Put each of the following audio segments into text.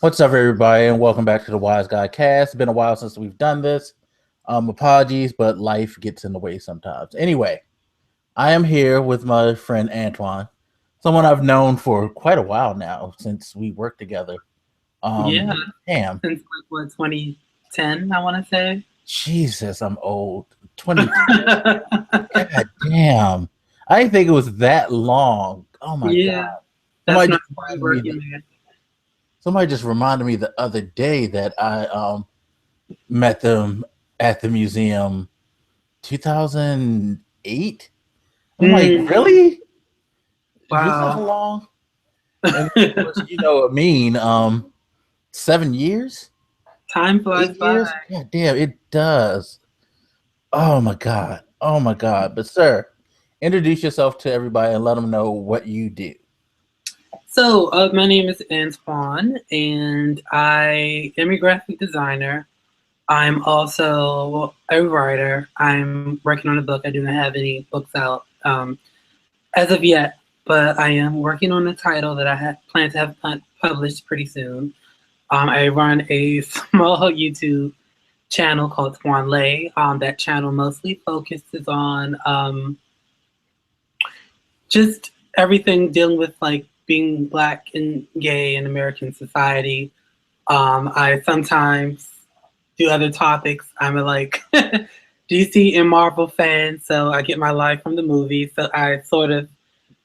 What's up, everybody, and welcome back to the Wiseguycast. It's been a while since we've done this. Apologies, but life gets in the way sometimes. Anyway, I am here with my friend Antoine, someone I've known for quite a while now since we worked together. Yeah, Damn, since like what 2010, I want to say. Jesus, I'm old. 20. God damn, I didn't think it was that long. Oh my God. Yeah, that's Somebody not just really reminded me working that. man. Somebody just reminded me the other day that I met them at the museum 2008. I'm like, Mm, really? Was that wow. long? And of course, you know what I mean. 7 years, Time flies 8 years. by. God damn, it does. Oh my god. Oh my god. But sir, introduce yourself to everybody and let them know what you do. So, my name is Antoine, and I am a graphic designer. I'm also a writer. I'm working on a book. I do not have any books out as of yet, but I am working on a title that plan to have published pretty soon. I run a small YouTube channel called Twanlett. That channel mostly focuses on just everything dealing with like being black and gay in American society. I sometimes do other topics. I'm a like DC and Marvel fan, so I get my life from the movies. So I sort of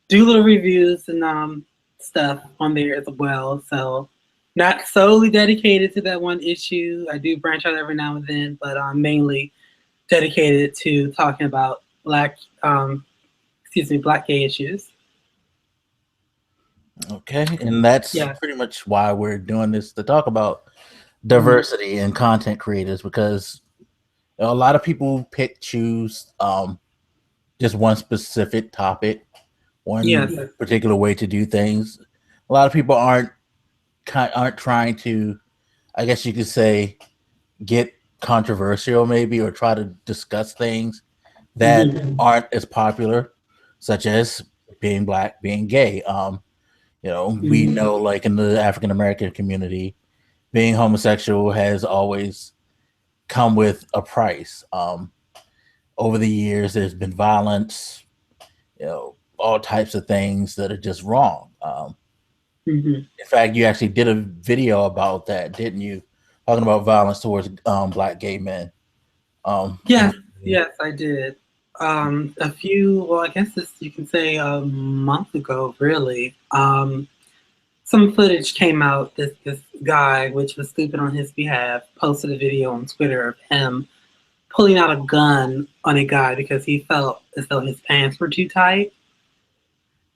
do little reviews and stuff on there as well. So not solely dedicated to that one issue. I do branch out every now and then, but I'm mainly dedicated to talking about black gay issues. Okay. And that's Yeah. pretty much why we're doing this to talk about Mhm. diversity in content creators because a lot of people choose just one specific topic, Yes. one particular way to do things. A lot of people aren't trying to, I guess you could say, get controversial maybe or try to discuss things that Mhm. aren't as popular, such as being black, being gay. We Mhm. know like in the African American community, being homosexual has always come with a price. Over the years, there's been violence, all types of things that are just wrong. Mhm. In fact, you actually did a video about that, didn't you? Talking about violence towards black gay men. Yes, yes, I did. I guess this you can say a month ago, really. Some footage came out. This guy, which was stupid on his behalf, posted a video on Twitter of him pulling out a gun on a guy because he felt as though his pants were too tight.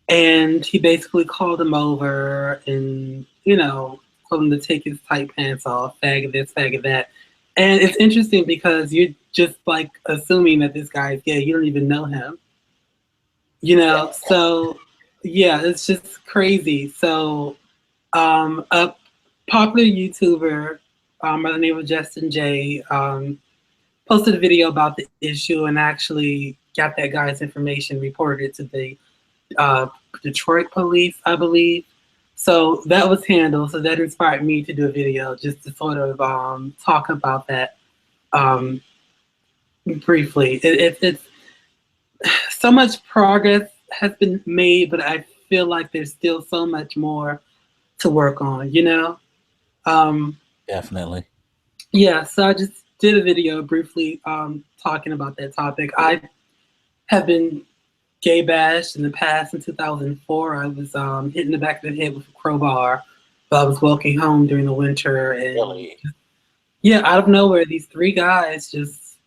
And he basically called him over and, told him to take his tight pants off, faggot this, faggot that. And it's interesting because you're just like assuming that this guy is gay. You don't even know him, So yeah, it's just crazy. So a popular YouTuber by the name of Justin J posted a video about the issue and actually got that guy's information, reported it to the uh, Detroit police, I believe. So that was handled. So that inspired me to do a video just to sort of talk about that um, briefly. It's so much progress has been made, but I feel like there's still so much more to work on. Um, Definitely. yeah, so I just did a video briefly talking about that topic. I have been gay bashed in the past. In 2004, I was hit in the back of the head with a crowbar while I was walking home during the winter. And Really? yeah, out of nowhere, these three guys just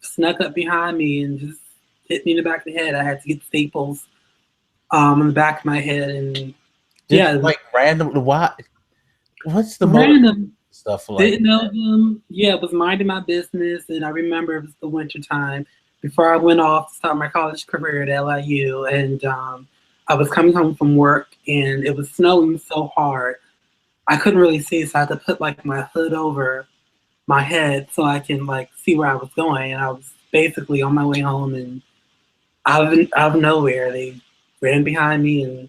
snuck up behind me and just hit me in the back of the head. I had to get staples on the back of my head. And Just yeah, it was like random. Why? What's the motive? random. Stuff like Didn't know that. them. Yeah, was minding my business. And I remember it was the winter time before I went off to start my college career at LIU. And I was coming home from work and it was snowing so hard. I couldn't really see, so I had to put like my hood over my head so I can like see where I was going. And I was basically on my way home, and out of nowhere they ran behind me and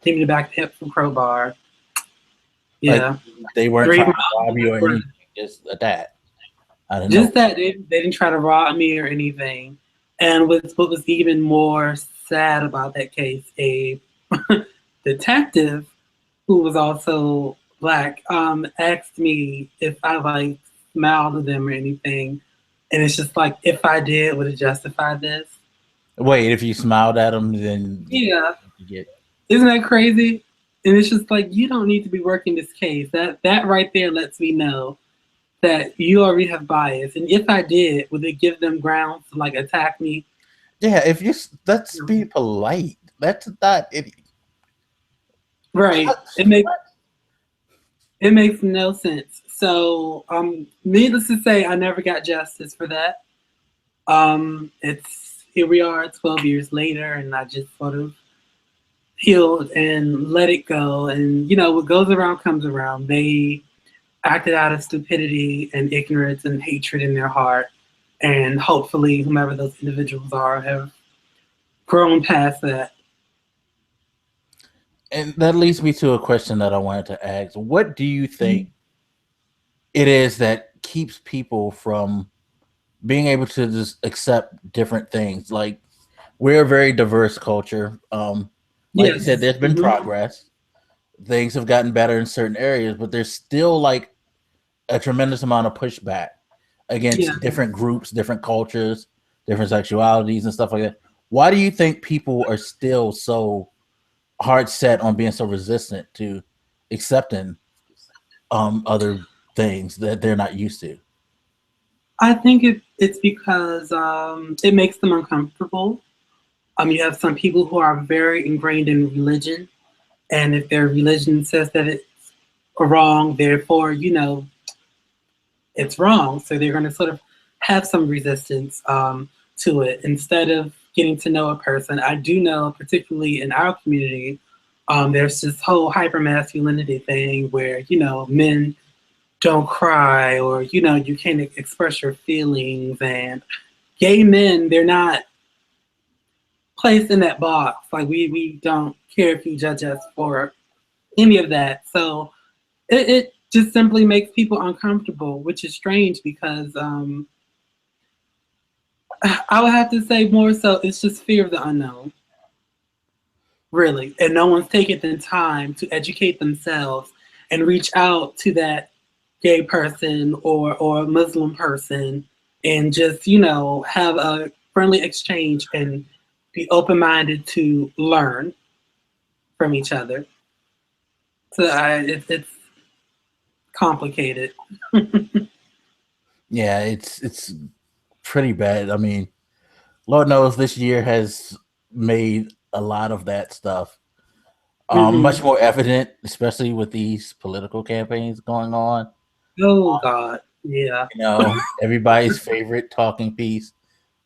hit me in the back of the head with a crowbar. Like Yeah. they weren't 3 trying to miles rob you or worth. anything, just a that. I don't know. Just that they didn't try to rob me or anything. And what was even more sad about that case, a detective who was also black asked me if I like smiled at them or anything, and it's just like if I did, would it justify this? Wait, if you smiled at them, then Yeah, you get. isn't that crazy? And it's just like you don't need to be working this case. That right there lets me know that you already have bias. And if I did, would it give them grounds to like attack me? Yeah, if you let's be polite. That's not it. Right. It makes no sense. So, needless to say, I never got justice for that. It's here we are 12 years later, and I just sort of healed and let it go. And you know, what goes around comes around. They acted out of stupidity and ignorance and hatred in their heart. And hopefully, whomever those individuals are have grown past that. And that leads me to a question that I wanted to ask. What do you think it is that keeps people from being able to just accept different things? Like we're a very diverse culture. Like you said, Yes. there's been progress. Things have gotten better in certain areas, but there's still like a tremendous amount of pushback against different groups, different cultures, different sexualities and stuff like that. Why do you think people are still so hard set on being so resistant to accepting other things that they're not used to? I think it's because it makes them uncomfortable. You have some people who are very ingrained in religion, and if their religion says that it's wrong, therefore, you know, it's wrong. So they're going to sort of have some resistance to it instead of getting to know a person. I do know, particularly in our community, there's this whole hypermasculinity thing where, you know, men don't cry or, you know, you can't express your feelings. And gay men, they're not placed in that box. Like we don't care if you judge us for any of that. So it just simply makes people uncomfortable, which is strange because I would have to say more so it's just fear of the unknown, really. And no one's taking the time to educate themselves and reach out to that gay person or a Muslim person and just, you know, have a friendly exchange and be open-minded to learn from each other. So it's complicated. Yeah, it's pretty bad. I mean, Lord knows this year has made a lot of that stuff much more evident, especially with these political campaigns going on. Oh God, yeah. You know, everybody's favorite talking piece,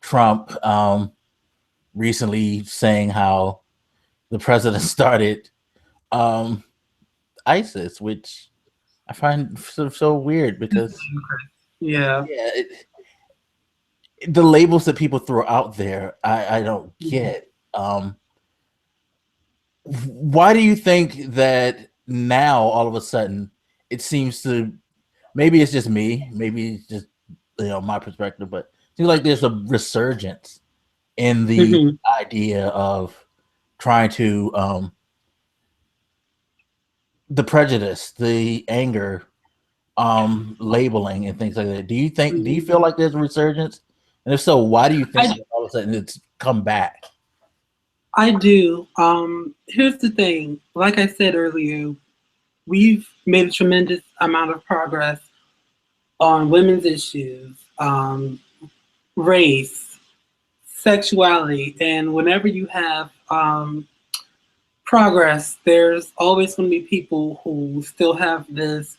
Trump, recently saying how the president started um, ISIS, which I find so weird because Yeah. yeah, the labels that people throw out there, I don't get. Why do you think that now all of a sudden it seems to, maybe it's just me, maybe it's just my perspective, but it seems like there's a resurgence in the idea of trying to the prejudice, the anger, labeling and things like that. Do you feel like there's a resurgence? And if so, why do you think that all of a sudden it's come back? I do. Here's the thing. Like I said earlier, we've made a tremendous amount of progress on women's issues, race, sexuality, and whenever you have progress, there's always going to be people who still have this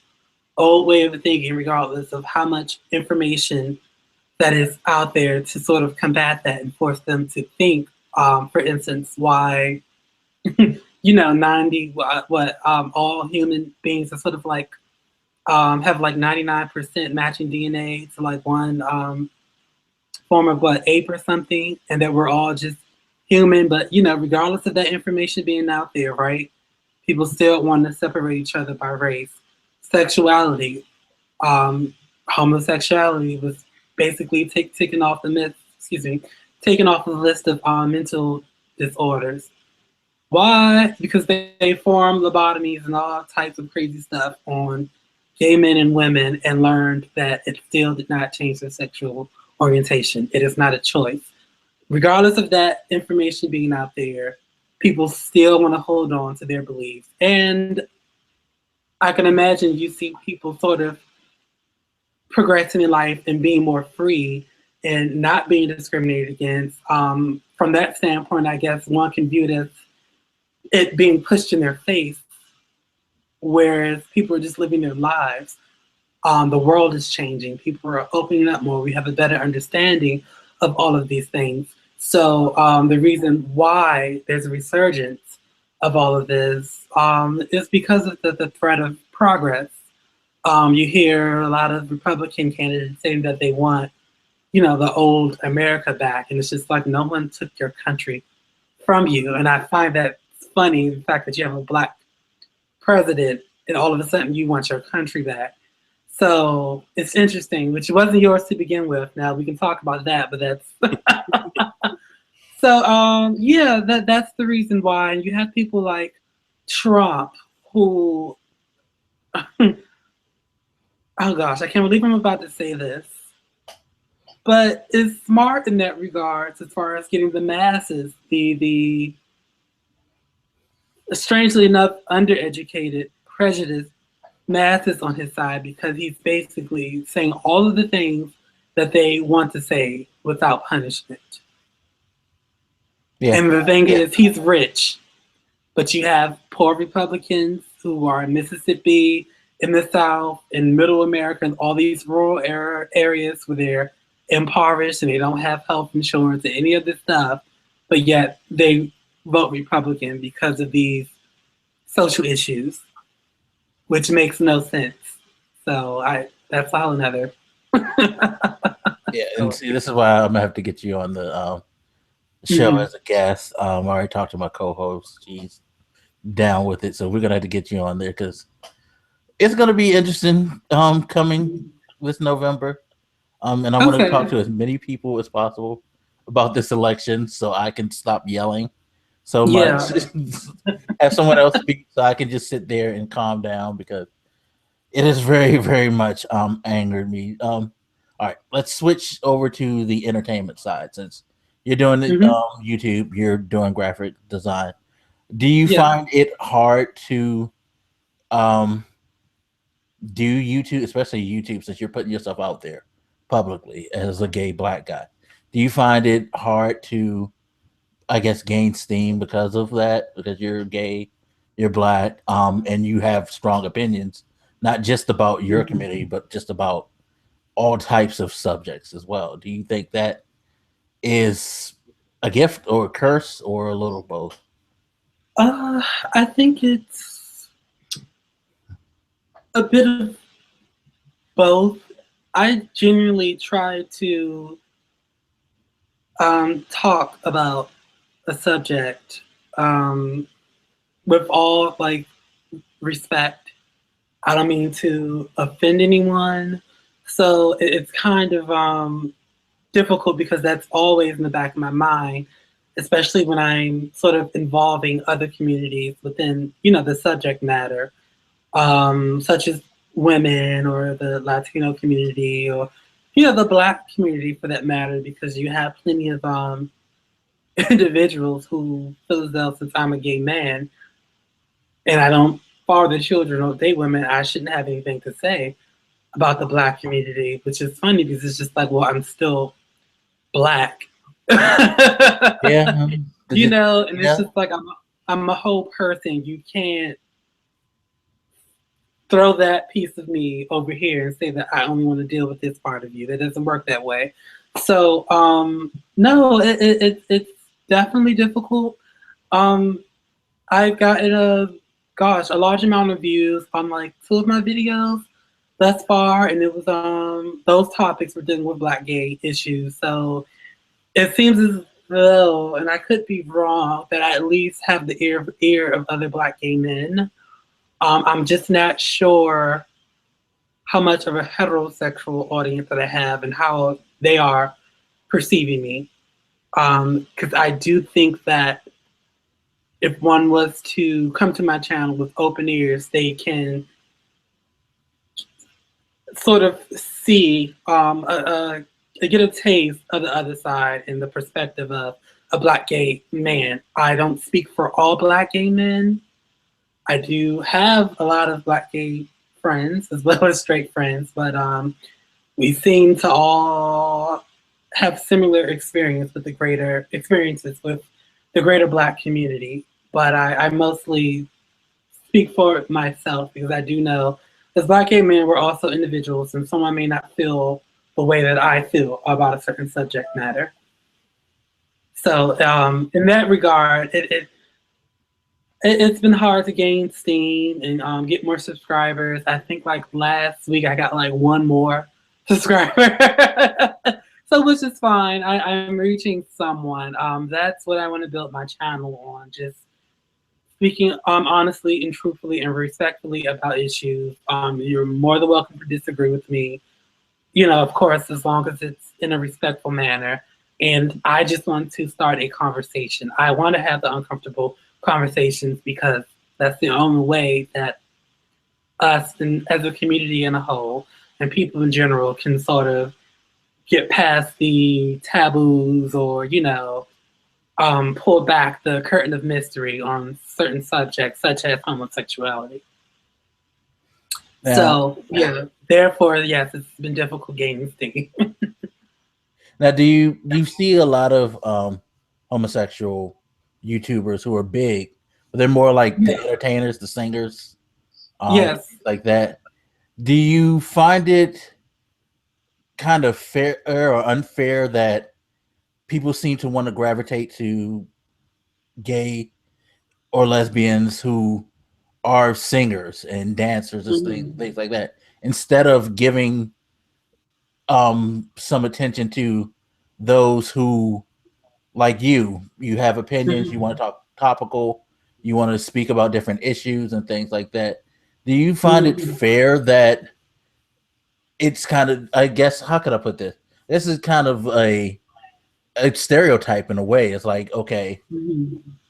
old way of thinking, regardless of how much information that is out there to sort of combat that and force them to think. For instance, why 90 all human beings are sort of like have like 99% matching DNA to like one form of ape or something, and that we're all just human. But regardless of that information being out there, right? People still want to separate each other by race. sexuality. Homosexuality was basically taken off the taken off the list of mental disorders. Why? Because they formed lobotomies and all types of crazy stuff on gay men and women and learned that it still did not change their sexual orientation. It is not a choice. Regardless of that information being out there, people still want to hold on to their beliefs. And I can imagine you see people sort of progressing in life and being more free and not being discriminated against. From that standpoint, I guess one can view it as it being pushed in their face, whereas people are just living their lives. The world is changing. People are opening up more. We have a better understanding of all of these things. So the reason why there's a resurgence of all of this is because of the threat of progress. You hear a lot of Republican candidates saying that they want, the old America back. And it's just like, no one took your country from you. And I find that funny, the fact that you have a Black president and all of a sudden you want your country back. So it's interesting, which wasn't yours to begin with. Now we can talk about that, but that's so yeah, that's the reason why. And you have people like Trump who oh gosh, I can't believe I'm about to say this, but is smart in that regards as far as getting the masses, the strangely enough undereducated, prejudiced masses on his side, because he's basically saying all of the things that they want to say without punishment. Yeah. And the thing is, he's rich, but you have poor Republicans who are in Mississippi, in the South, in Middle America, and all these rural areas where they're impoverished and they don't have health insurance and any of this stuff, but yet they vote Republican because of these social issues, which makes no sense. So that's all another. Yeah, and see, this is why I'm gonna have to get you on the show as a guest. I already talked to my co-host; she's down with it, so we're gonna have to get you on there because it's gonna be interesting coming this November. And I want to talk to as many people as possible about this election, so I can stop yelling so much. Have someone else speak, so I can just sit there and calm down because it has very, very much angered me. All right, let's switch over to the entertainment side. Since you're doing YouTube, you're doing graphic design. Do you find it hard to do YouTube, especially YouTube, since you're putting yourself out there publicly as a gay Black guy? Do you find it hard to, I guess, gain steam because of that? Because you're gay, you're Black, and you have strong opinions, not just about your community, but just about all types of subjects as well. Do you think that is a gift or a curse or a little both? I think it's a bit of both. I genuinely try to talk about a subject with all respect. I don't mean to offend anyone. So it's kind of difficult because that's always in the back of my mind, especially when I'm sort of involving other communities within, the subject matter, such as women or the Latino community or, the Black community for that matter, because you have plenty of individuals who feel as though since I'm a gay man and I don't father children or date women, I shouldn't have anything to say about the Black community, which is funny because it's just like, well, I'm still Black. Yeah. And it's just like I'm a whole person. You can't throw that piece of me over here and say that I only want to deal with this part of you. That doesn't work that way. So no, it's definitely difficult. I've gotten a large amount of views on 2 of my videos thus far, and it was those topics were dealing with Black gay issues. So it seems as though, and I could be wrong, that I at least have the ear of other Black gay men. I'm just not sure how much of a heterosexual audience that I have and how they are perceiving me. Because I do think that if one was to come to my channel with open ears, they can sort of see, get a taste of the other side in the perspective of a Black gay man. I don't speak for all Black gay men. I do have a lot of Black gay friends as well as straight friends, but we seem to all have similar experiences with the greater Black community. But I mostly speak for myself because I do know as Black gay men, we're also individuals, and someone may not feel the way that I feel about a certain subject matter. So in that regard, it's been hard to gain steam and get more subscribers. I think like last week I got like one more subscriber. So which is fine. I'm reaching someone. That's what I want to build my channel on. Just speaking honestly and truthfully and respectfully about issues. You're more than welcome to disagree with me. You know, of course, as long as it's in a respectful manner. And I just want to start a conversation. I want to have the uncomfortable conversations because that's the only way that us and as a community in a whole and people in general can sort of get past the taboos or, you know, pull back the curtain of mystery on certain subjects such as homosexuality. Yeah. So yeah, therefore, yes, it's been difficult gaining steam. Now, do you see a lot of homosexual YouTubers who are big, but they're more like the entertainers, the singers, yes, like that? Do you find it kind of fair or unfair that people seem to want to gravitate to gay or lesbians who are singers and dancers and things like that, instead of giving some attention to those who, like you have opinions, you want to talk topical, you want to speak about different issues and things like that. Do you find it fair that it's kind of, I guess, how could I put this? This is kind of a stereotype in a way. It's like, okay,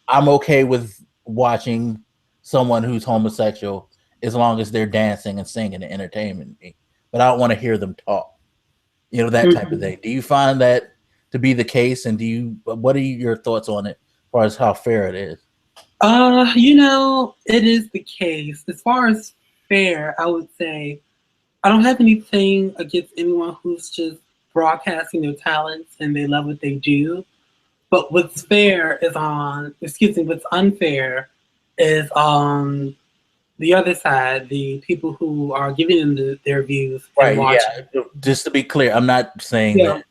I'm okay with watching someone who's homosexual as long as they're dancing and singing and entertaining me, but I don't want to hear them talk. You know, that type of thing. Do you find that to be the case, and what are your thoughts on it as far as how fair it is? You know, it is the case. As far as fair, I would say I don't have anything against anyone who's just broadcasting their talents and they love what they do. But what's fair is what's unfair is the other side, the people who are giving them their views and watching. Yeah. Just to be clear, I'm not saying that,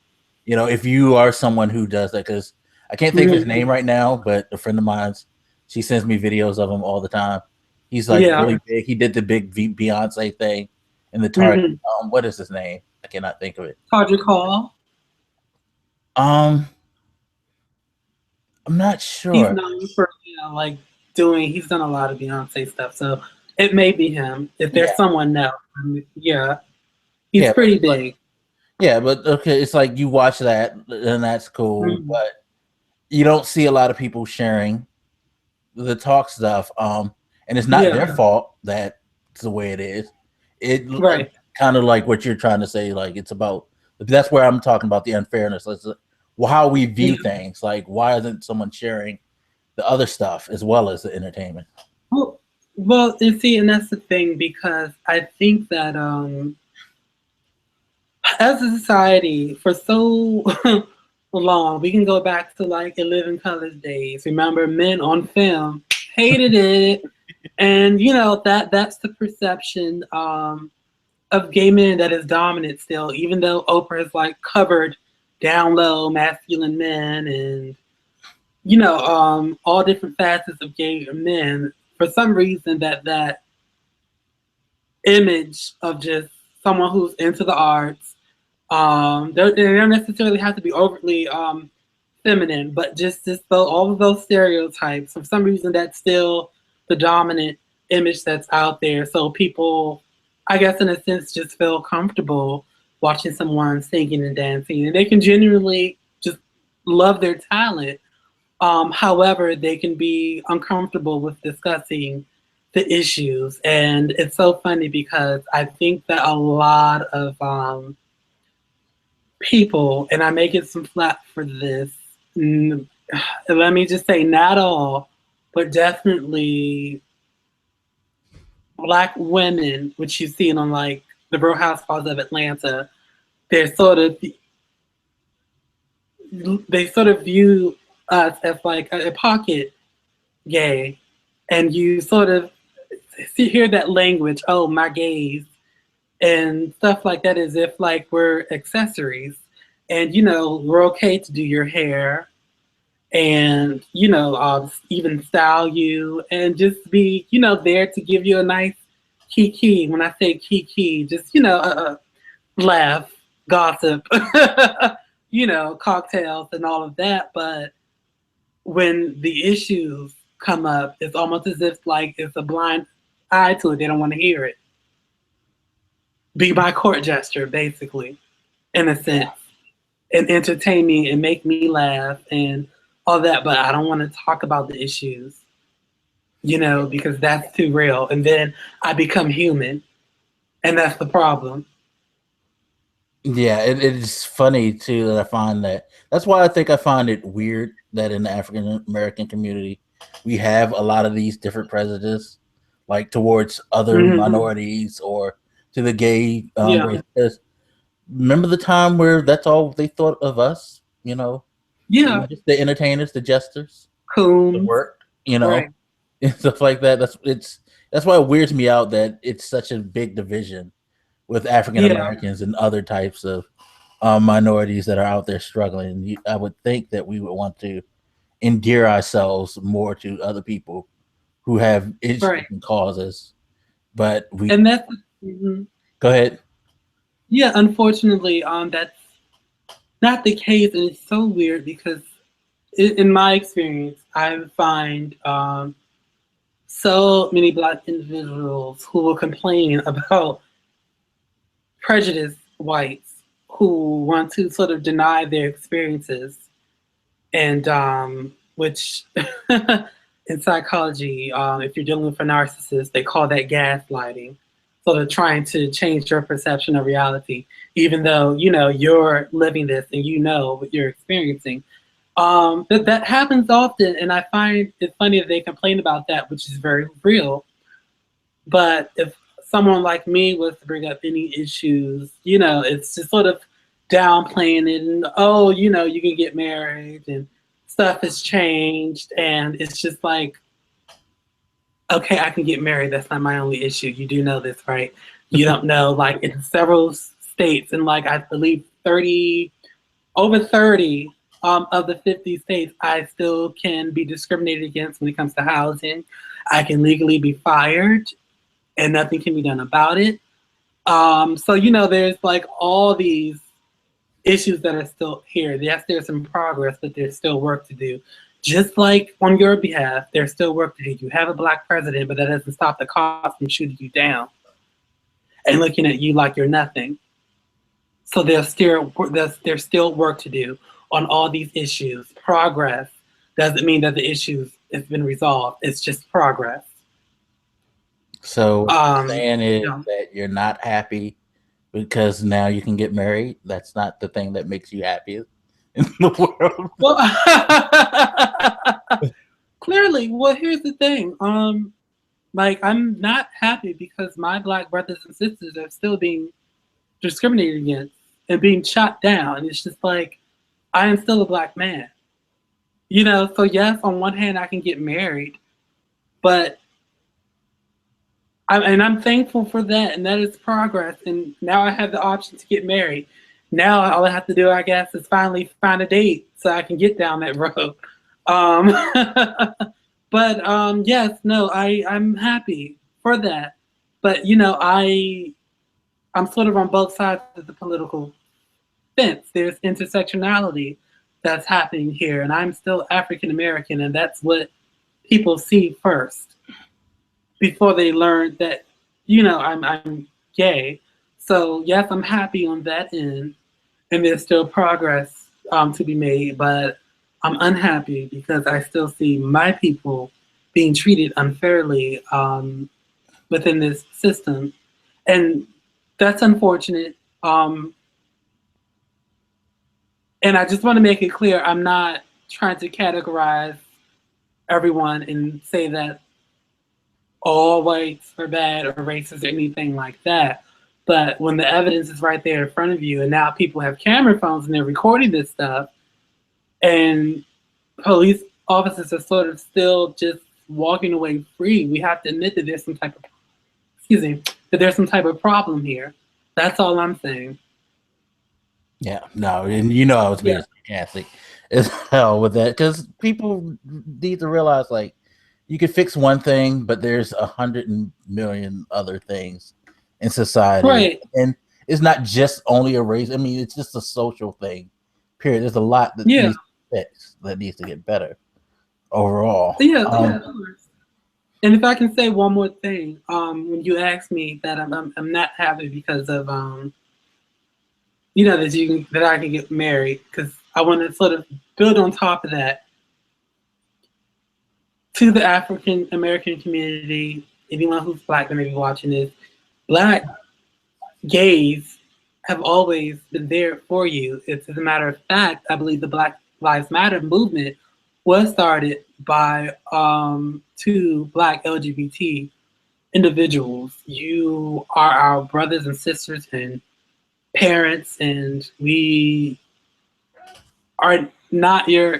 you know, if you are someone who does that, because I can't think of his name right now, but a friend of mine's, she sends me videos of him all the time. He's like really big. He did the big Beyonce thing in the Target. What is his name? I cannot think of it. Todrick Hall. I'm not sure. He's known for, you know, like he's done a lot of Beyonce stuff, so it may be him. If there's someone else, he's pretty big. Yeah, but okay, it's like you watch that and that's cool, but you don't see a lot of people sharing the talk stuff. And it's not their fault that it's the way it is. It kind of like what you're trying to say, like it's about, that's where I'm talking about the unfairness. Well, how we view things. Like, why isn't someone sharing the other stuff as well as the entertainment? Well, you see, and that's the thing, because I think that as a society, for so long, we can go back to like In Living Colors days. Remember, men on film hated it, and you know that's the perception of gay men that is dominant still. Even though Oprah has like covered down low masculine men and, you know, all different facets of gay men, for some reason that image of just someone who's into the arts, they don't necessarily have to be overtly feminine, but just all of those stereotypes, for some reason that's still the dominant image that's out there. So people I guess in a sense, just feel comfortable watching someone singing and dancing, and they can genuinely just love their talent. However, they can be uncomfortable with discussing the issues. And it's so funny because I think that a lot of people, and I may get some flack for this, let me just say, not all, but definitely Black women, which you've seen on like the Real Housewives of Atlanta, they're sort of they sort of view us as like a pocket gay, and you sort of hear that language, oh my gays, and stuff like that, as if like we're accessories, and you know we're okay to do your hair, and you know even style you, and just be there to give you a nice kiki. When I say kiki, just laugh, gossip, cocktails and all of that. But when the issues come up, it's almost as if like it's a blind eye to it. They don't want to hear it. Be my court gesture, basically, in a sense, and entertain me and make me laugh and all that. But I don't want to talk about the issues, because that's too real. And then I become human, and that's the problem. Yeah, it's funny too that I find that's why I think I find it weird that in the African American community we have a lot of these different prejudices, like towards other minorities or to the gay race. Because remember the time where that's all they thought of us, just the entertainers, the jesters, the work, right. and stuff like that. That's why it weirds me out that it's such a big division with African Americans and other types of minorities that are out there struggling. I would think that we would want to endear ourselves more to other people who have issues and causes, but and that's go ahead. Yeah, unfortunately, that's not the case, and it's so weird because in my experience, I find so many Black individuals who will complain about prejudiced whites who want to sort of deny their experiences, and which in psychology, if you're dealing with a narcissist, they call that gaslighting. Sort of trying to change your perception of reality, even though you're living this and what you're experiencing. That happens often, and I find it funny that they complain about that, which is very real. But if someone like me was to bring up any issues, it's just sort of downplaying it, and you can get married and stuff has changed, and it's just like, okay, I can get married. That's not my only issue. You do know this, right? You don't know, like in several states, and like I believe over 30 of the 50 states, I still can be discriminated against when it comes to housing. I can legally be fired, and nothing can be done about it. So there's like all these issues that are still here. Yes, there's some progress, but there's still work to do. Just like on your behalf, there's still work to do. You have a Black president, but that doesn't stop the cops from shooting you down and looking at you like you're nothing. So there's still work to do on all these issues. Progress doesn't mean that the issues have been resolved. It's just progress. So saying is that you're not happy because now you can get married. That's not the thing that makes you happy in the world. Well, clearly. Well, here's the thing. Like I'm not happy because my Black brothers and sisters are still being discriminated against and being shot down. It's just like I am still a Black man. So yes, on one hand I can get married, but I'm thankful for that, and that is progress. And now I have the option to get married. Now all I have to do, I guess, is finally find a date so I can get down that road. But yes, no, I'm happy for that. But I'm sort of on both sides of the political fence. There's intersectionality that's happening here, and I'm still African American, and that's what people see first before they learn that I'm yay. So yes, I'm happy on that end, and there's still progress to be made, but I'm unhappy because I still see my people being treated unfairly within this system, and that's unfortunate. And I just want to make it clear, I'm not trying to categorize everyone and say that all whites are bad or racist or anything like that. But when the evidence is right there in front of you, and now people have camera phones and they're recording this stuff, and police officers are sort of still just walking away free, we have to admit that there's some type of, excuse me, that there's some type of problem here. That's all I'm saying. Yeah, no, and you know I was being sarcastic as hell with that, because people need to realize, like, you could fix one thing, but there's 100 million other things in society, Right. and it's not just only a race. I mean, it's just a social thing. Period. There's a lot that needs to fix, that needs to get better overall. Yeah, of course. And if I can say one more thing, when you asked me that I'm not happy because of you know, that I can get married, because I want to sort of build on top of that. To the African American community, anyone who's Black that may be watching this, Black gays have always been there for you. It's, as a matter of fact, I believe the Black Lives Matter movement was started by two Black LGBT individuals. You are our brothers and sisters and parents, and we are not your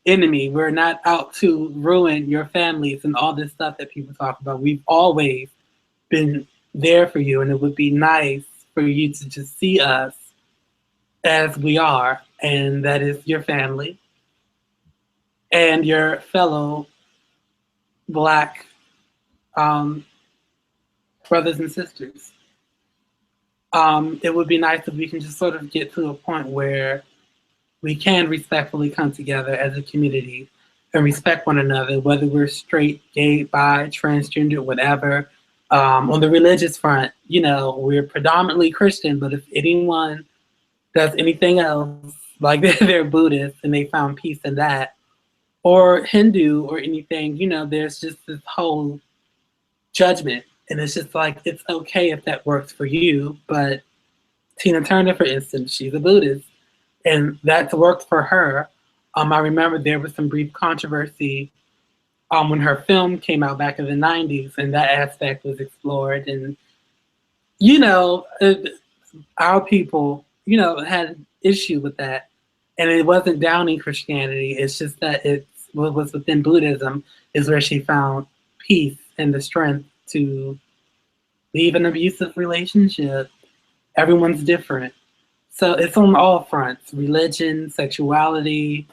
enemy. We're not out to ruin your families and all this stuff that people talk about. We've always been there for you, and it would be nice for you to just see us as we are, and that is your family and your fellow Black brothers and sisters. It would be nice if we can just sort of get to a point where we can respectfully come together as a community and respect one another, whether we're straight, gay, bi, transgender, whatever. On the religious front, you know, we're predominantly Christian, but if anyone does anything else, like they're Buddhist and they found peace in that, or Hindu or anything, you know, there's just this whole judgment. And it's just like, it's okay if that works for you, but Tina Turner, for instance, she's a Buddhist, and that's worked for her. I remember there was some brief controversy when her film came out back in the 90s, and that aspect was explored. And, you know, our people, you know, had an issue with that. And it wasn't downing Christianity. It's just that it's what was within Buddhism is where she found peace and the strength to leave an abusive relationship. Everyone's different. So it's on all fronts: religion, sexuality,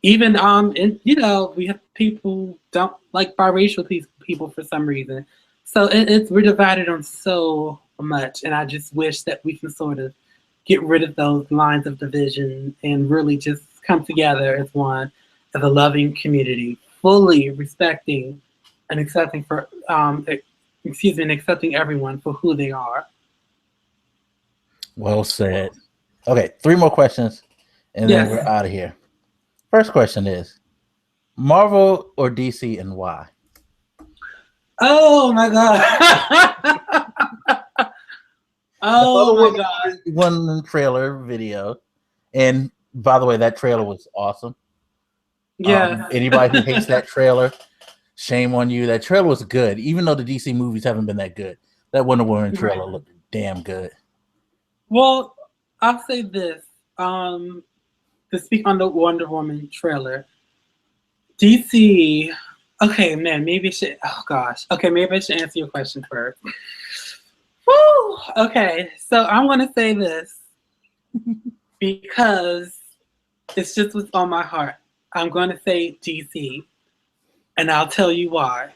even and you know, we have people don't like biracial people for some reason. So we're divided on so much, and I just wish that we can sort of get rid of those lines of division and really just come together as one, as a loving community, fully respecting and accepting and accepting everyone for who they are. Well said. Okay, 3 more questions, and then we're out of here. First question is, Marvel or DC, and why? Oh my God. Oh my God. One trailer video. And by the way, that trailer was awesome. Yeah. Anybody who hates that trailer, shame on you. That trailer was good, even though the DC movies haven't been that good. That Wonder Woman trailer looked damn good. Well, I'll say this. To speak on the Wonder Woman trailer, DC. Okay, man. Maybe I should. Oh gosh. Okay, maybe I should answer your question first. Woo! Okay, so I'm gonna say this because it's just what's on my heart. I'm gonna say DC, and I'll tell you why.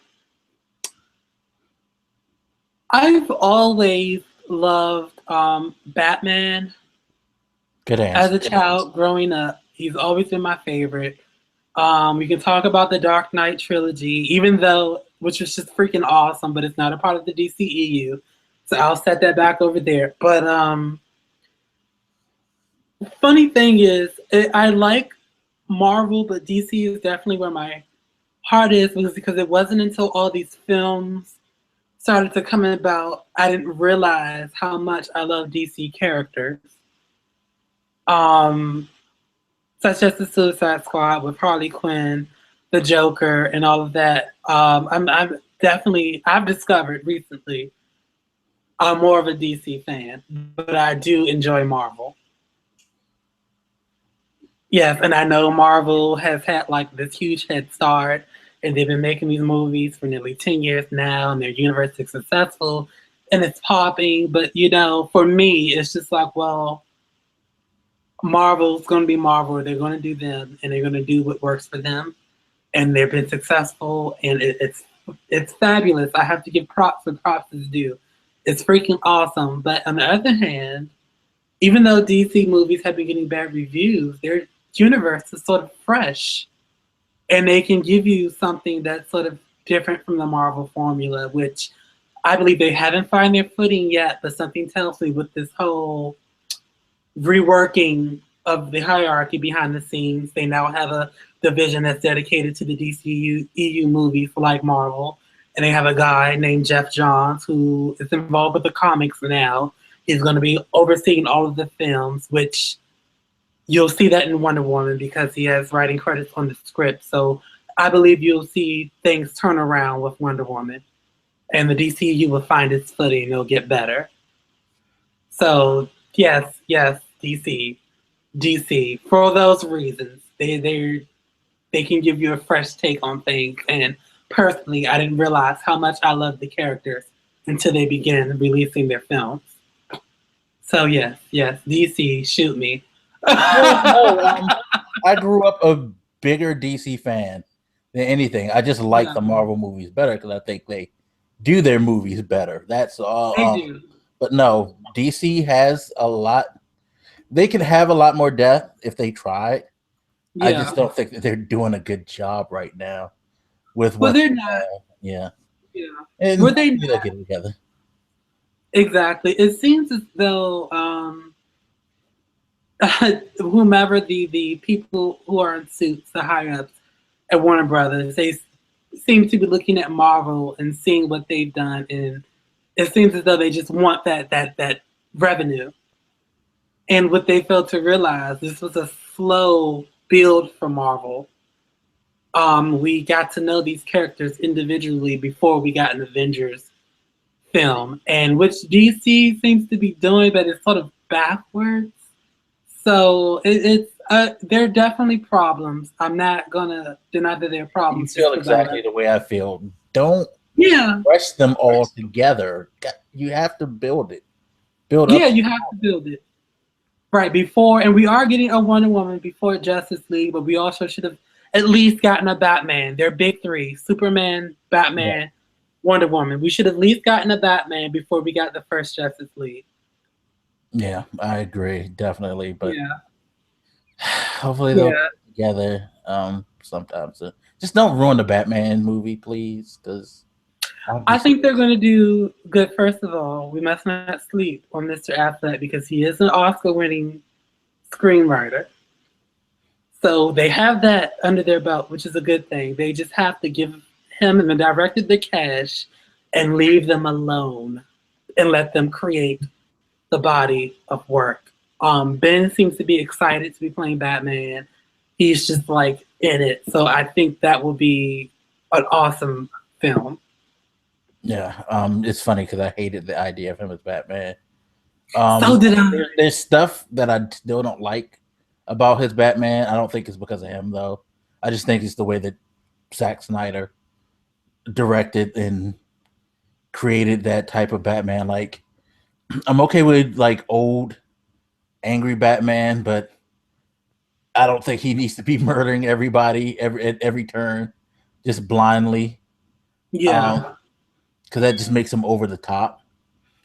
I've always loved Batman. Good answer. As a child growing up, he's always been my favorite. We can talk about the Dark Knight trilogy, even though which was just freaking awesome, but it's not a part of the DCEU. So I'll set that back over there. But funny thing is, I like Marvel, but DC is definitely where my heart is, because it wasn't until all these films started to come about, I didn't realize how much I love DC characters. Such as the Suicide Squad with Harley Quinn, the Joker, and all of that. I've discovered recently I'm more of a DC fan, but I do enjoy Marvel. Yes, and I know Marvel has had like this huge head start, and they've been making these movies for nearly 10 years now, and their universe is successful, and it's popping. But, you know, for me, it's just like, well, Marvel's going to be Marvel. They're going to do them, and they're going to do what works for them. And they've been successful, and it's fabulous. I have to give props where props is due. It's freaking awesome. But on the other hand, even though DC movies have been getting bad reviews, their universe is sort of fresh. And they can give you something that's sort of different from the Marvel formula, which I believe they haven't found their footing yet, but something tells me with this whole reworking of the hierarchy behind the scenes, they now have a division that's dedicated to the DCU EU movies like Marvel. And they have a guy named Jeff Johns who is involved with the comics now. He's going to be overseeing all of the films, which you'll see that in Wonder Woman because he has writing credits on the script. So I believe you'll see things turn around with Wonder Woman. And the DCU will find its footing and it'll get better. So yes, DC. For those reasons, they can give you a fresh take on things. And personally, I didn't realize how much I loved the characters until they began releasing their films. So yes, DC, shoot me. I grew up a bigger DC fan than anything. I just like the Marvel movies better because I think they do their movies better. That's all. They do. But no, DC has a lot. They could have a lot more depth if they tried. Yeah. I just don't think that they're doing a good job right now with what. Well, they're not. Yeah. And were they not? Get together? Exactly. It seems as though whomever the people who are in suits, the higher ups at Warner Brothers, they seem to be looking at Marvel and seeing what they've done, and it seems as though they just want that revenue. And what they failed to realize, this was a slow build for Marvel. We got to know these characters individually before we got an Avengers film, and which DC seems to be doing, but it's sort of backwards. So there are definitely problems. I'm not gonna deny that there are problems. You feel exactly the way I feel. Don't rush them all together. You have to build it. You have to build it. Right, before, and we are getting a Wonder Woman before Justice League, but we also should have at least gotten a Batman. They're big three: Superman, Batman, Wonder Woman. We should have at least gotten a Batman before we got the first Justice League. Yeah, I agree, definitely. But hopefully they'll get together sometimes. Just don't ruin the Batman movie, please, because I think they're going to do good. First of all, we must not sleep on Mr. Affleck because he is an Oscar-winning screenwriter. So they have that under their belt, which is a good thing. They just have to give him and the director the cash and leave them alone and let them create the body of work. Ben seems to be excited to be playing Batman. He's just like in it. So I think that will be an awesome film. Yeah, it's funny because I hated the idea of him as Batman. So did I. There's stuff that I still don't like about his Batman. I don't think it's because of him, though. I just think it's the way that Zack Snyder directed and created that type of Batman. Like, I'm okay with like old, angry Batman, but I don't think he needs to be murdering everybody at every turn, just blindly. Yeah. Because that just makes him over the top.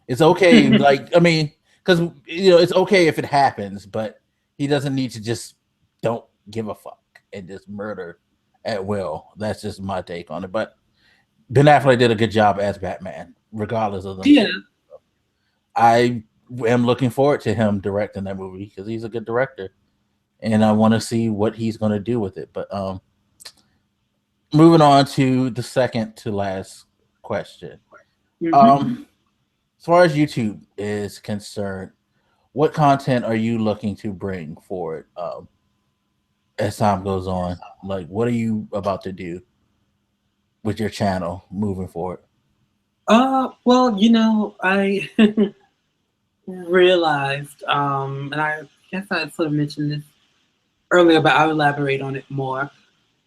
It's okay, like, I mean, because, you know, it's okay if it happens, but he doesn't need to just don't give a fuck and just murder at will. That's just my take on it. But Ben Affleck did a good job as Batman, regardless of them. Yeah. I am looking forward to him directing that movie because he's a good director, and I want to see what he's going to do with it. But moving on to the second to last question. As far as YouTube is concerned, what content are you looking to bring forward as time goes on? Like, what are you about to do with your channel moving forward? Well, you know, I realized, and I guess I sort of mentioned this earlier, but I'll elaborate on it more.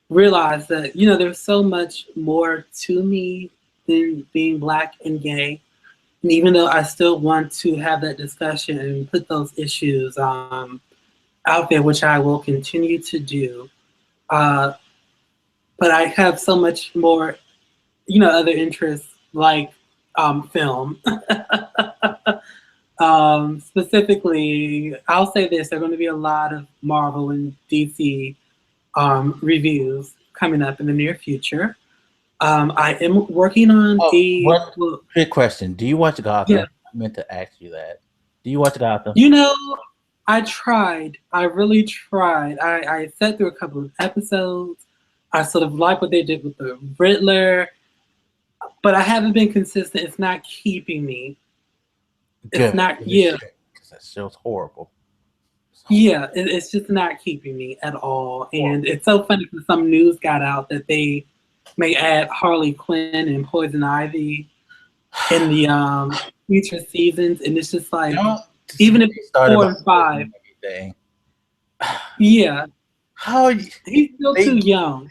Realized that, you know, there's so much more to me than being Black and gay. And even though I still want to have that discussion and put those issues out there, which I will continue to do, but I have so much more, you know, other interests like film. Specifically, I'll say this: there are going to be a lot of Marvel and DC reviews coming up in the near future. I am working on one quick question. Do you watch Gotham? Yeah. I meant to ask you that. Do you watch Gotham? You know, I tried. I really tried. I sat through a couple of episodes. I sort of like what they did with the Riddler, but I haven't been consistent. It's not keeping me. It's not, yeah. Because that show's horrible. Yeah, it's just not keeping me at all. And it's so funny because some news got out that they may add Harley Quinn and Poison Ivy in the future seasons. And it's just like, even if it's 4 and 5. Yeah. How he's still too young.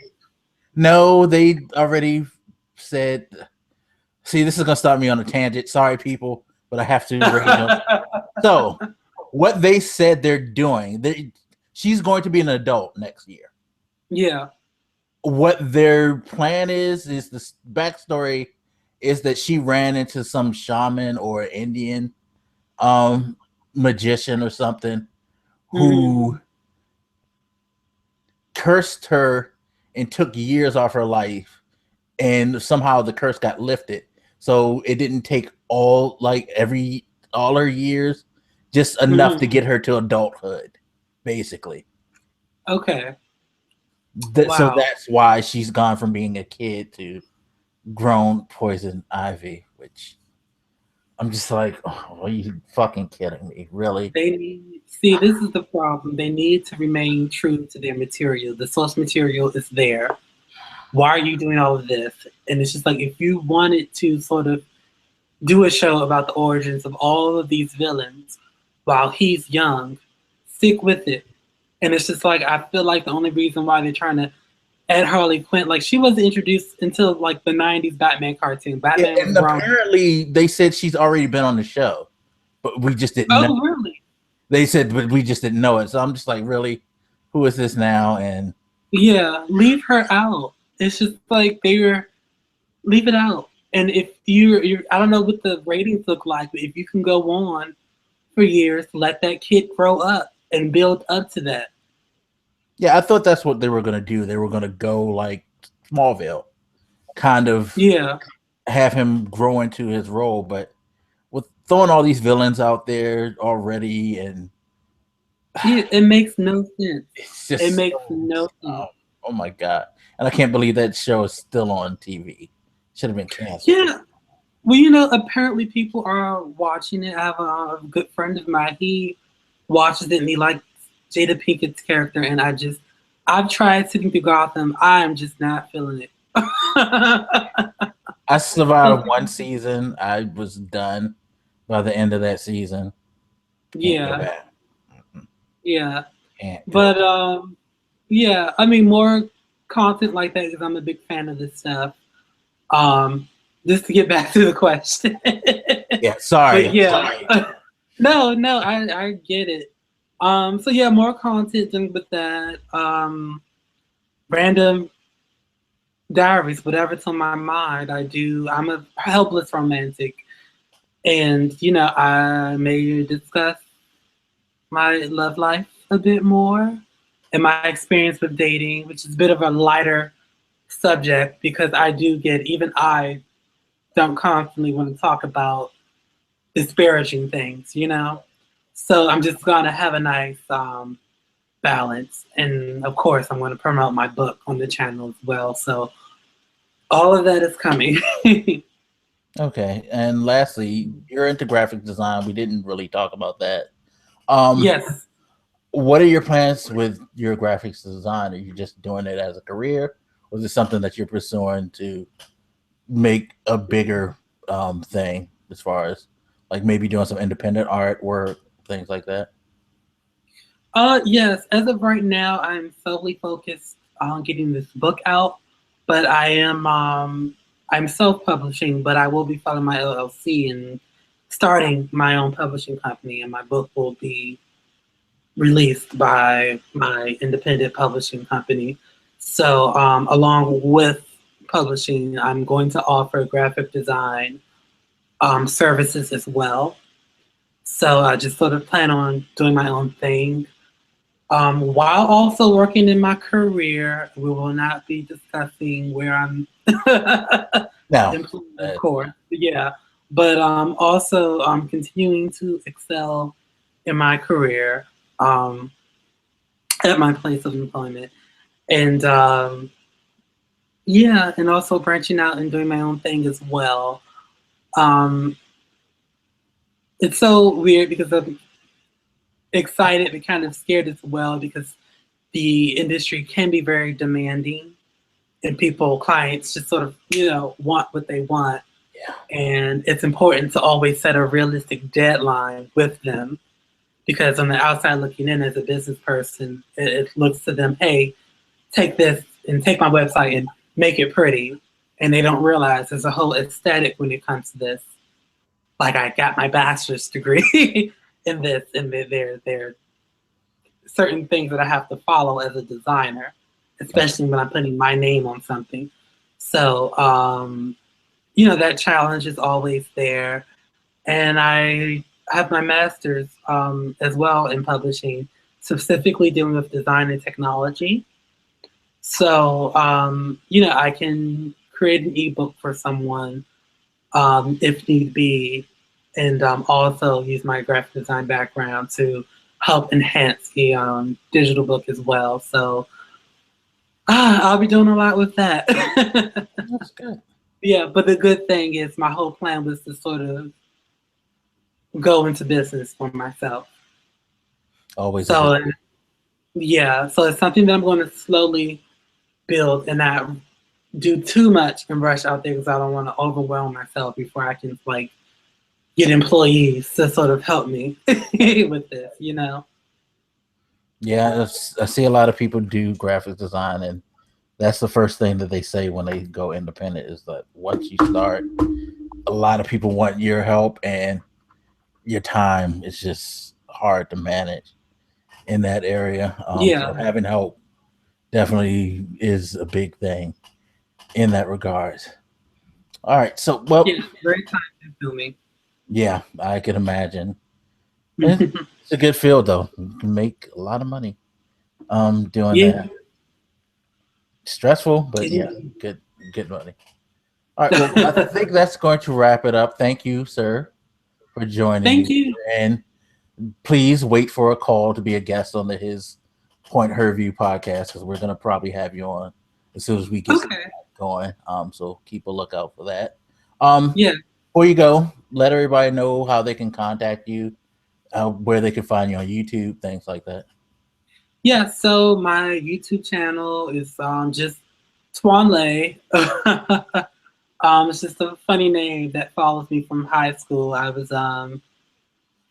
No, they already said. See, this is gonna start me on a tangent. Sorry, people, but I have to rate them. So, what they said they're doing, she's going to be an adult next year. Yeah. What their plan is the backstory is that she ran into some shaman or Indian magician or something who cursed her and took years off her life, and somehow the curse got lifted. So it didn't take all her years, just enough to get her to adulthood, basically. Okay. Wow. So that's why she's gone from being a kid to grown Poison Ivy, which I'm just like, oh, are you fucking kidding me? Really? See, this is the problem. They need to remain true to their material. The source material is there. Why are you doing all of this? And it's just like, if you wanted to sort of do a show about the origins of all of these villains while he's young, stick with it. And it's just like, I feel like the only reason why they're trying to add Harley Quinn, like she wasn't introduced until like the 90s Batman cartoon. Batman was grown. Apparently they said she's already been on the show, but we just didn't know. Really? They said, but we just didn't know it. So I'm just like, really? Who is this now? And yeah, leave her out. It's just like leave it out. And if you're I don't know what the ratings look like, but if you can go on for years, let that kid grow up and build up to that. Yeah, I thought that's what they were gonna do. They were gonna go like Smallville, kind of have him grow into his role, but with throwing all these villains out there already, and it makes no sense. It makes no sense. Oh my god. And I can't believe that show is still on TV. Should have been canceled. Yeah. Well, you know, apparently people are watching it. I have a good friend of mine. He watches it and he likes Jada Pinkett's character. And I've tried sitting through Gotham. I'm just not feeling it. I survived one season. I was done by the end of that season. Yeah. Yeah. But, yeah, I mean, more content like that because I'm a big fan of this stuff. Just to get back to the question. Yeah, sorry. But yeah. Sorry. No, I get it. So yeah, more content with that. Random diaries, whatever's on my mind, I do. I'm a helpless romantic. And, you know, I may discuss my love life a bit more and my experience with dating, which is a bit of a lighter subject because even I don't constantly want to talk about disparaging things, you know? So I'm just going to have a nice balance. And of course, I'm going to promote my book on the channel as well. So all of that is coming. Okay. And lastly, you're into graphic design. We didn't really talk about that. Yes. What are your plans with your graphics design? Are you just doing it as a career, or is it something that you're pursuing to make a bigger thing as far as like maybe doing some independent artwork, things like that? Yes. As of right now, I'm solely focused on getting this book out, but I'm self-publishing, but I will be filing my LLC and starting my own publishing company, and my book will be released by my independent publishing company. So, along with publishing, I'm going to offer graphic design services as well. So I just sort of plan on doing my own thing. While also working in my career, we will not be discussing where I'm Now, employed, of course. Yeah, but also continuing to excel in my career at my place of employment, and yeah, and also branching out and doing my own thing as well. Um, it's so weird because I'm excited but kind of scared as well because the industry can be very demanding and clients just sort of, want what they want. yeah, And it's important to always set a realistic deadline with them because on the outside looking in as a business person, it looks to them, hey, take this and take my website and make it pretty. And they don't realize there's a whole aesthetic when it comes to this. Like I got my bachelor's degree in this, and there certain things that I have to follow as a designer, especially when I'm putting my name on something. So, that challenge is always there. And I have my master's as well in publishing, specifically dealing with design and technology. So, I can create an ebook for someone if need be, and also use my graphic design background to help enhance the digital book as well. So I'll be doing a lot with that. that's good. Yeah, but the good thing is my whole plan was to sort of go into business for myself. Always. So yeah, so it's something that I'm going to slowly build and not do too much and rush out there because I don't want to overwhelm myself before I can get employees to sort of help me with this, Yeah, I see a lot of people do graphic design, and that's the first thing that they say when they go independent is that once you start, a lot of people want your help, and your time is just hard to manage in that area. So having help definitely is a big thing in that regard. All right, so yeah, very time consuming. yeah, I can imagine. It's a good field though. You can make a lot of money doing that. Stressful, but yeah, good money. All right, well, I think that's going to wrap it up. Thank you, sir, for joining Thank me. you. And please wait for a call to be a guest on His Point Her View podcast because we're gonna probably have you on as soon as we get going. So keep a lookout for that. Before you go, let everybody know how they can contact you, where they can find you on YouTube, things like that. Yeah, so my YouTube channel is just Twanlett. It's just a funny name that follows me from high school. I was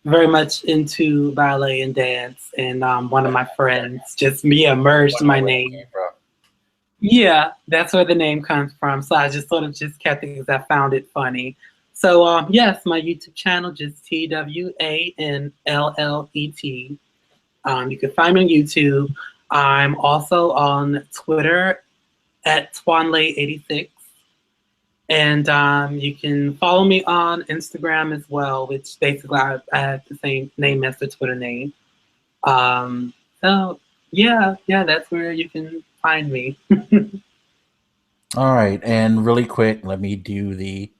very much into ballet and dance, and one of my friends just merged my name. Yeah, that's where the name comes from. So I just sort of just kept it because I found it funny. So yes, my YouTube channel just TWANLLET. You can find me on YouTube. I'm also on Twitter at Twanlett86. And you can follow me on Instagram as well, which basically I have the same name as the Twitter name. So yeah, that's where you can find me. All right, and really quick, let me do the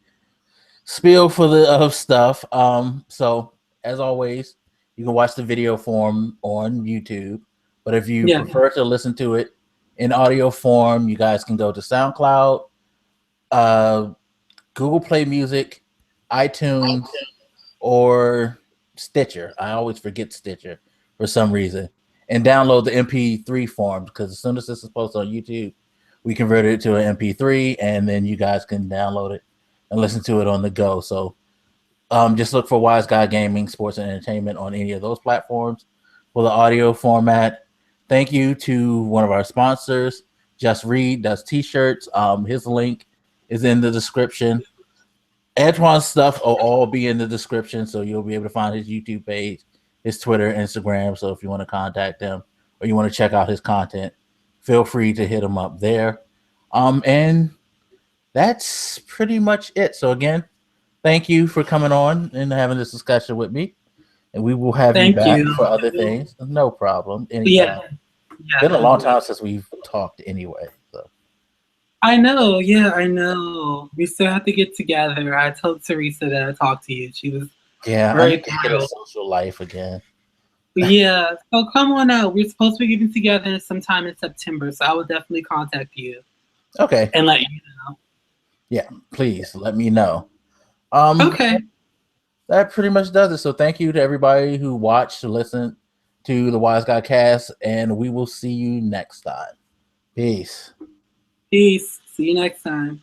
spiel for the of stuff. So as always, you can watch the video form on YouTube, but if you Yeah. prefer to listen to it in audio form, you guys can go to SoundCloud, uh, Google Play Music, iTunes, or Stitcher. I always forget Stitcher for some reason, and download the MP3 form because as soon as this is posted on YouTube, we converted it to an MP3, and then you guys can download it and listen to it on the go. So just look for WiseGuy Gaming, Sports and Entertainment on any of those platforms for the audio format. Thank you to one of our sponsors, Just Read, does t-shirts. His link is in the description. Antwann's stuff will all be in the description, so you'll be able to find his YouTube page, his Twitter, Instagram. So if you want to contact him or you want to check out his content, feel free to hit him up there. And that's pretty much it. So again, thank you for coming on and having this discussion with me. And we will have you Thank back you. for other things. No problem. Yeah. Anytime. Been a Yeah. long time since we've talked anyway. So I know. Yeah, I know. We still have to get together. I told Teresa that I talked to you. She was yeah, I very need to get a thrilled. social life again. Yeah. So come on out. We're supposed to be getting together sometime in September. So I will definitely contact you Okay. and let you know. Yeah, please let me know. Okay. That pretty much does it. So thank you to everybody who watched, listened to the Wiseguycast, and we will see you next time. Peace. Peace. See you next time.